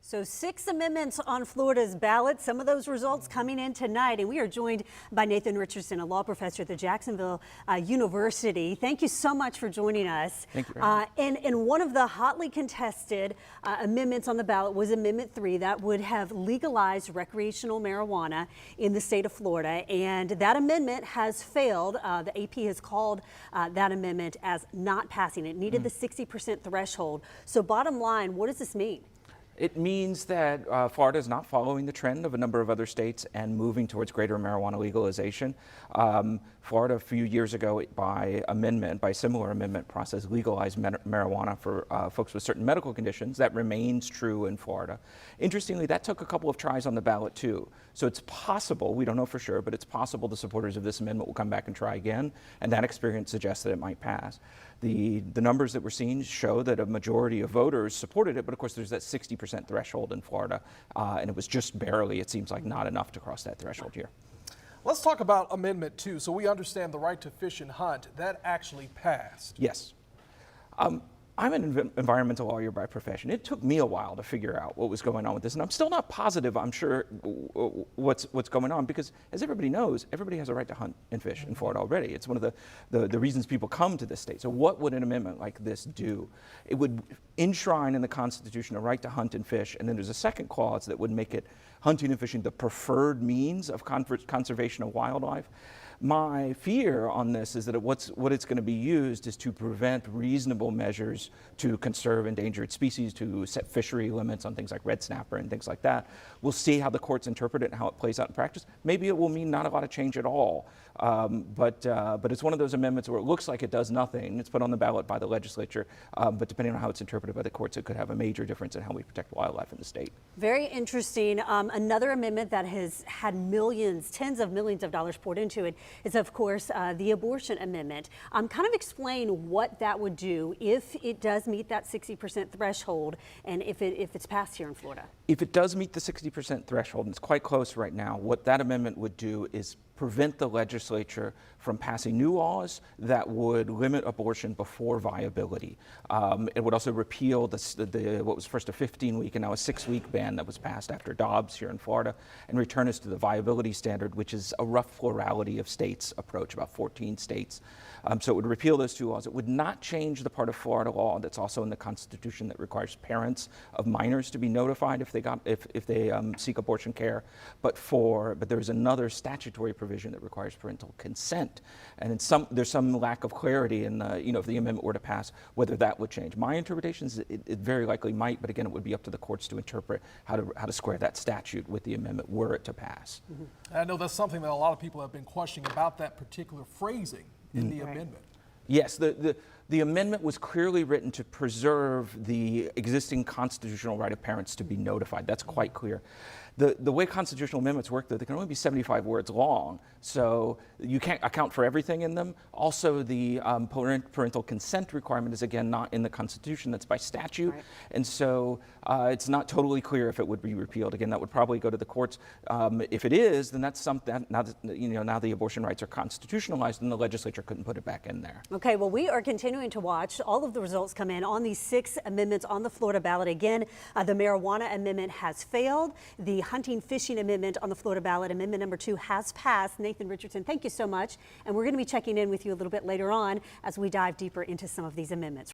So 6 amendments on Florida's ballot. Some of those results coming in tonight. And we are joined by Nathan Richardson, a law professor at the Jacksonville University. Thank you so much for joining us. Thank you very much. And one of the hotly contested amendments on the ballot was Amendment 3 that would have legalized recreational marijuana in the state of Florida. And that amendment has failed. The AP has called that amendment as not passing. It needed the 60% threshold. So bottom line, what does this mean? It means that Florida is not following the trend of a number of other states and moving towards greater marijuana legalization. Florida, a few years ago, by similar amendment process, legalized marijuana for folks with certain medical conditions. That remains true in Florida. Interestingly, that took a couple of tries on the ballot too. So it's possible, we don't know for sure, but it's possible the supporters of this amendment will come back and try again, and that experience suggests that it might pass. The numbers that we're seeing show that a majority of voters supported it, but of course there's that 60% threshold in Florida, and it was just barely, it seems like, not enough to cross that threshold here. Let's talk about Amendment 2 so we understand the right to fish and hunt. That actually passed. Yes. I'm an environmental lawyer by profession. It took me a while to figure out what was going on with this, and I'm still not positive, I'm sure, what's going on, because as everybody knows, everybody has a right to hunt and fish in Florida already. It's one of the reasons people come to this state. So what would an amendment like this do? It would enshrine in the Constitution a right to hunt and fish, and then there's a second clause that would make it hunting and fishing the preferred means of conservation of wildlife. My fear on this is that what it's going to be used is to prevent reasonable measures to conserve endangered species, to set fishery limits on things like red snapper and things like that. We'll see how the courts interpret it and how it plays out in practice. Maybe it will mean not a lot of change at all, but it's one of those amendments where it looks like it does nothing. It's put on the ballot by the legislature, but depending on how it's interpreted by the courts, it could have a major difference in how we protect wildlife in the state. Very interesting. Another amendment that has had millions, tens of millions of dollars poured into it is, of course, the abortion amendment. Kind of explain what that would do if it does meet that 60% threshold and if it's passed here in Florida. If it does meet the 60% threshold, and it's quite close right now, what that amendment would do is prevent the legislature from passing new laws that would limit abortion before viability. It would also repeal what was first a 15-week and now a 6-week ban that was passed after Dobbs here in Florida, and return us to the viability standard, which is a rough plurality of states approach, about 14 states. So it would repeal those two laws. It would not change the part of Florida law that's also in the Constitution that requires parents of minors to be notified if they seek abortion care, but there's another statutory provision that requires parental consent, and there's some lack of clarity in if the amendment were to pass, whether that would change. My interpretation is it very likely might, but again, it would be up to the courts to interpret how to square that statute with the amendment were it to pass. I know that's something that a lot of people have been questioning about that particular phrasing in the amendment. Yes, the amendment was clearly written to preserve the existing constitutional right of parents to be notified. That's quite clear. The way constitutional amendments work, though, they can only be 75 words long, so you can't account for everything in them. Also, the parental consent requirement is, again, not in the Constitution. That's by statute, right. And so it's not totally clear if it would be repealed. Again, that would probably go to the courts. If it is, then that's something. Now the abortion rights are constitutionalized, and the legislature couldn't put it back in there. Okay, well, we are continuing to watch all of the results come in on these 6 amendments on the Florida ballot. Again, the marijuana amendment has failed. The hunting fishing amendment on the Florida ballot, amendment number 2, has passed. Nathan Richardson, thank you so much. And we're going to be checking in with you a little bit later on as we dive deeper into some of these amendments.